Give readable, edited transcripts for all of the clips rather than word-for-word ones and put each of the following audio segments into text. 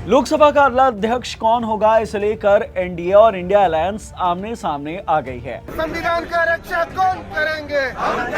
लोकसभा का अगला अध्यक्ष कौन होगा, इसे लेकर एनडीए और इंडिया अलायंस आमने सामने आ गई है। संविधान का रक्षा कौन करेंगे? हम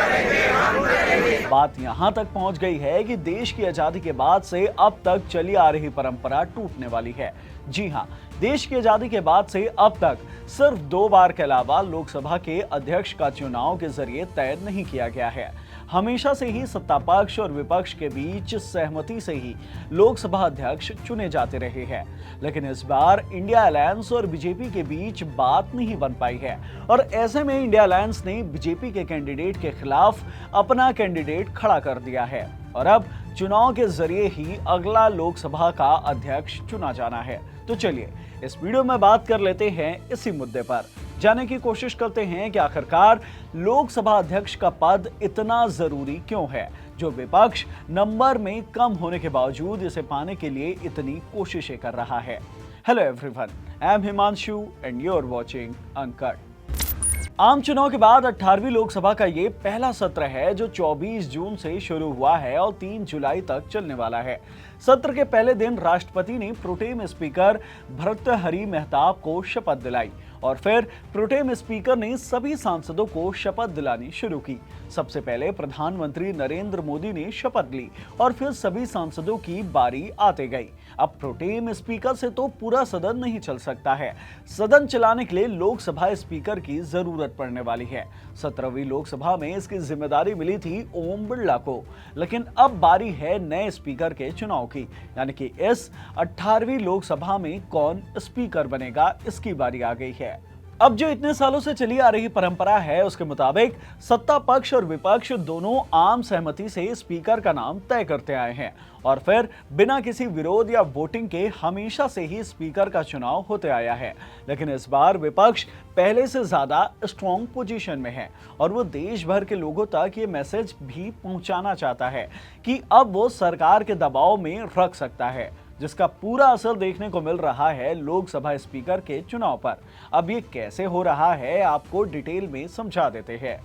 करेंगे। बात यहां तक पहुंच गई है कि देश की आजादी के बाद से अब तक चली आ रही परंपरा टूटने वाली है। जी हां, देश की आजादी के बाद से अब तक सिर्फ 2 बार के अलावा लोकसभा के अध्यक्ष का चुनाव के जरिए तय नहीं किया गया है। हमेशा से ही सत्ता पक्ष और विपक्ष के बीच सहमति से ही लोकसभा अध्यक्ष चुने जाते रहे हैं, लेकिन इस बार इंडिया अलायंस और बीजेपी के बीच बात नहीं बन पाई है और ऐसे में इंडिया अलायंस ने बीजेपी के कैंडिडेट के खिलाफ अपना कैंडिडेट खड़ा कर दिया है और अब चुनाव के जरिए ही अगला लोकसभा का अध्यक्ष चुना जाना है। तो चलिए इस वीडियो में बात कर लेते हैं इसी मुद्दे पर, जानने की कोशिश करते हैं कि आखिरकार लोकसभा अध्यक्ष का पद इतना जरूरी क्यों है, जो विपक्ष नंबर में कम होने के बावजूद इसे पाने के लिए इतनी कोशिशें कर रहा है। Hello everyone, I am Himanshu and you are watching Uncut. आम चुनाव के बाद 18वीं लोकसभा का ये पहला सत्र है जो 24 जून से शुरू हुआ है और 3 जुलाई तक चलने वाला है। सत्र के पहले दिन राष्ट्रपति ने प्रोटेम स्पीकर भर्तृहरि मेहताब को शपथ दिलाई और फिर प्रोटेम स्पीकर ने सभी सांसदों को शपथ दिलानी शुरू की। सबसे पहले प्रधानमंत्री नरेंद्र मोदी ने शपथ ली और फिर सभी सांसदों की बारी आते गई। अब प्रोटेम स्पीकर से तो पूरा सदन नहीं चल सकता है, सदन चलाने के लिए लोकसभा स्पीकर की जरूरत पड़ने वाली है। 17वीं लोकसभा में इसकी जिम्मेदारी मिली थी ओम बिरला को, लेकिन अब बारी है नए स्पीकर के चुनाव की, यानी कि इस 18वीं लोकसभा में कौन स्पीकर बनेगा, इसकी बारी आ गई है। अब जो इतने सालों से चली आ रही परंपरा है उसके मुताबिक सत्ता पक्ष और विपक्ष दोनों आम सहमति से स्पीकर का नाम तय करते आए हैं और फिर बिना किसी विरोध या वोटिंग के हमेशा से ही स्पीकर का चुनाव होते आया है। लेकिन इस बार विपक्ष पहले से ज्यादा स्ट्रॉन्ग पोजीशन में है और वो देश भर के लोगों तक ये मैसेज भी पहुंचाना चाहता है कि अब वो सरकार के दबाव में रख सकता है, जिसका पूरा असर देखने को मिल रहा है लोकसभा स्पीकर के चुनाव पर। अब ये कैसे हो रहा है आपको डिटेल में समझा देते हैं।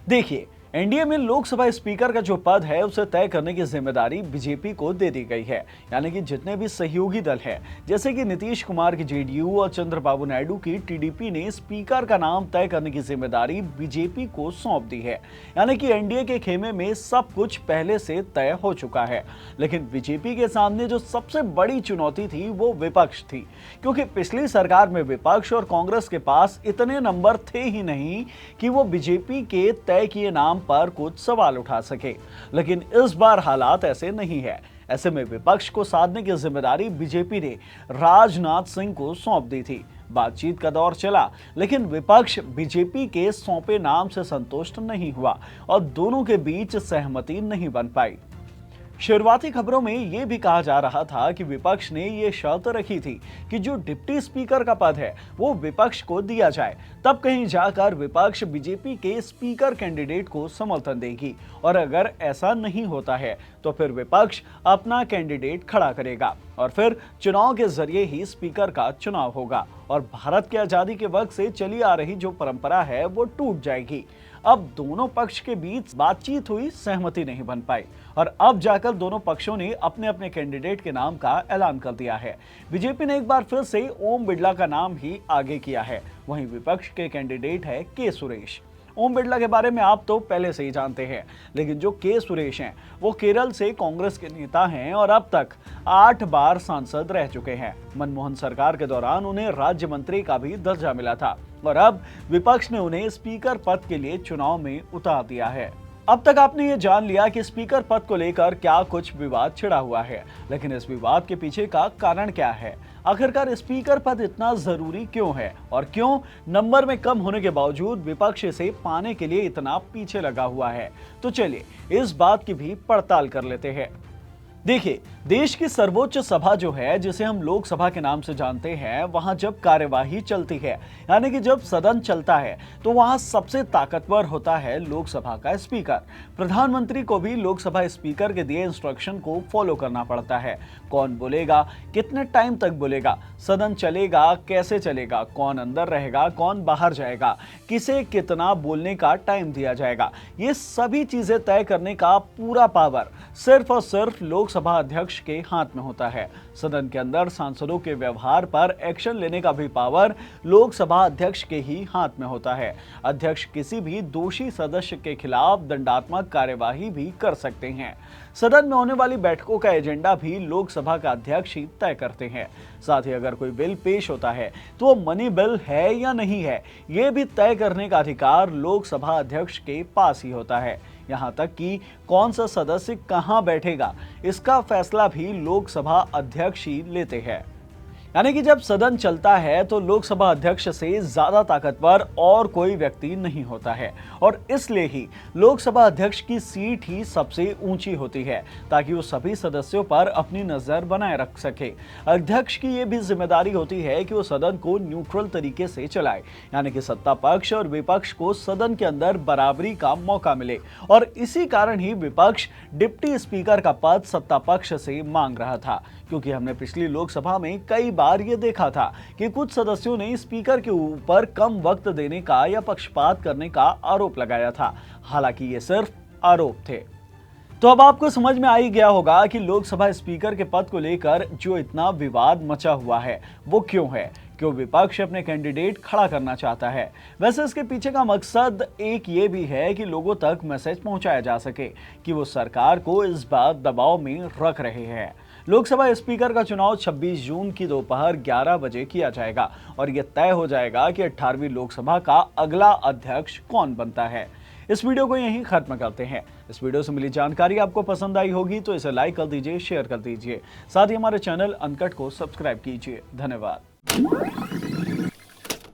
देखिए, एनडीए में लोकसभा स्पीकर का जो पद है उसे तय करने की जिम्मेदारी बीजेपी को दे दी गई है, यानी कि जितने भी सहयोगी दल हैं, जैसे कि नीतीश कुमार की जेडीयू और चंद्रबाबू नायडू की टीडीपी ने स्पीकर का नाम तय करने की जिम्मेदारी बीजेपी को सौंप दी है। यानी कि एनडीए के खेमे में सब कुछ पहले से तय हो चुका है। लेकिन बीजेपी के सामने जो सबसे बड़ी चुनौती थी वो विपक्ष थी, क्योंकि पिछली सरकार में विपक्ष और कांग्रेस के पास इतने नंबर थे ही नहीं कि वो बीजेपी के तय किए नाम पर कुछ सवाल उठा सके। लेकिन इस बार हालात ऐसे नहीं है। ऐसे में विपक्ष को साधने की जिम्मेदारी बीजेपी ने राजनाथ सिंह को सौंप दी थी। बातचीत का दौर चला, लेकिन विपक्ष बीजेपी के सौंपे नाम से संतुष्ट नहीं हुआ और दोनों के बीच सहमति नहीं बन पाई। शुरुआती खबरों में यह भी कहा जा रहा था कि विपक्ष ने यह शर्त रखी थी कि जो डिप्टी स्पीकर का पद है वो विपक्ष को दिया जाए, तब कहीं जाकर विपक्ष बीजेपी के स्पीकर कैंडिडेट को समर्थन देगी और अगर ऐसा नहीं होता है तो फिर विपक्ष अपना कैंडिडेट खड़ा करेगा और फिर चुनाव के जरिए ही स्पीकर का चुनाव होगा और भारत की आजादी के वक्त से चली आ रही जो परंपरा है वो टूट जाएगी। अब दोनों पक्ष के बीच बातचीत हुई, सहमति नहीं बन पाई और अब जाकर दोनों पक्षों ने अपने अपने कैंडिडेट के नाम का ऐलान कर दिया है। बीजेपी ने एक बार फिर से ओम बिरला का नाम ही आगे किया है, वहीं विपक्ष के कैंडिडेट है के सुरेश। ओम बिरला के बारे में आप तो पहले से ही जानते हैं, लेकिन जो के सुरेश हैं वो केरल से कांग्रेस के नेता हैं और अब तक 8 बार सांसद रह चुके हैं। मनमोहन सरकार के दौरान उन्हें राज्य मंत्री का भी दर्जा मिला था और अब विपक्ष ने उन्हें स्पीकर पद के लिए चुनाव में उतार दिया है। अब तक आपने ये जान लिया कि स्पीकर पद को लेकर क्या कुछ विवाद छिड़ा हुआ है, लेकिन इस विवाद के पीछे का कारण क्या है? आखिरकार स्पीकर पद इतना जरूरी क्यों है और क्यों नंबर में कम होने के बावजूद विपक्ष इसे पाने के लिए इतना पीछे लगा हुआ है? तो चलिए इस बात की भी पड़ताल कर लेते हैं। देखिए, देश की सर्वोच्च सभा जो है, जिसे हम लोकसभा के नाम से जानते हैं, वहां जब कार्यवाही चलती है, यानी कि जब सदन चलता है, तो वहां सबसे ताकतवर होता है लोकसभा का स्पीकर। प्रधानमंत्री को भी लोकसभा स्पीकर के दिए इंस्ट्रक्शन को फॉलो करना पड़ता है। कौन बोलेगा, कितने टाइम तक बोलेगा, सदन चलेगा, कैसे चलेगा, कौन अंदर रहेगा, कौन बाहर जाएगा, किसे कितना बोलने का टाइम दिया जाएगा, ये सभी चीजें तय करने का पूरा पावर सिर्फ और सिर्फ लोकसभा लोकसभा अध्यक्ष के हाथ में होता है। सदन के अंदर सांसदों के व्यवहार पर एक्शन लेने का भी पावर लोकसभा अध्यक्ष के ही हाथ में होता है। अध्यक्ष किसी भी दोषी सदस्य के खिलाफ दंडात्मक कार्यवाही भी कर सकते हैं। सदन में होने वाली बैठकों का एजेंडा भी लोकसभा का अध्यक्ष ही तय करते हैं। साथ ही अगर कोई बिल पेश होता है तो वो मनी बिल है या नहीं है, ये भी तय करने का अधिकार लोकसभा अध्यक्ष के पास ही होता है। यहाँ तक कि कौन सा सदस्य कहाँ बैठेगा, इसका फैसला भी लोकसभा अध्यक्ष ही लेते हैं। यानी कि जब सदन चलता है तो लोकसभा अध्यक्ष से ज्यादा ताकतवर और कोई व्यक्ति नहीं होता है, और इसलिए ही लोकसभा अध्यक्ष की सीट ही सबसे ऊंची होती है ताकि वो सभी सदस्यों पर अपनी नजर बनाए रख सके। अध्यक्ष की ये भी जिम्मेदारी होती है कि वो सदन को न्यूट्रल तरीके से चलाए, यानी कि सत्ता पक्ष और विपक्ष को सदन के अंदर बराबरी का मौका मिले। और इसी कारण ही विपक्ष डिप्टी स्पीकर का पद सत्ता पक्ष से मांग रहा था, क्योंकि हमने पिछली लोकसभा में कई बार ये देखा था कि कुछ सदस्यों ने स्पीकर के ऊपर कम वक्त देने का या पक्षपात करने का आरोप लगाया था। हालांकि ये सिर्फ आरोप थे। तो अब आपको समझ में आ ही गया होगा कि लोकसभा स्पीकर के पद को लेकर जो इतना विवाद मचा हुआ है वो क्यों है, क्यों विपक्ष अपने कैंडिडेट खड़ा करना चाहता है। वैसे इसके पीछे का मकसद एक ये भी है कि लोगों तक मैसेज पहुंचाया जा सके कि वो सरकार को इस बात दबाव में रख रहे हैं। लोकसभा स्पीकर का चुनाव 26 जून की दोपहर 11 बजे किया जाएगा और यह तय हो जाएगा कि 18वीं लोकसभा का अगला अध्यक्ष कौन बनता है। इस वीडियो को यहीं खत्म करते हैं। इस वीडियो से मिली जानकारी आपको पसंद आई होगी तो इसे लाइक कर दीजिए, शेयर कर दीजिए। साथ ही हमारे चैनल अनकट को सब्सक्राइब कीजिए। धन्यवाद।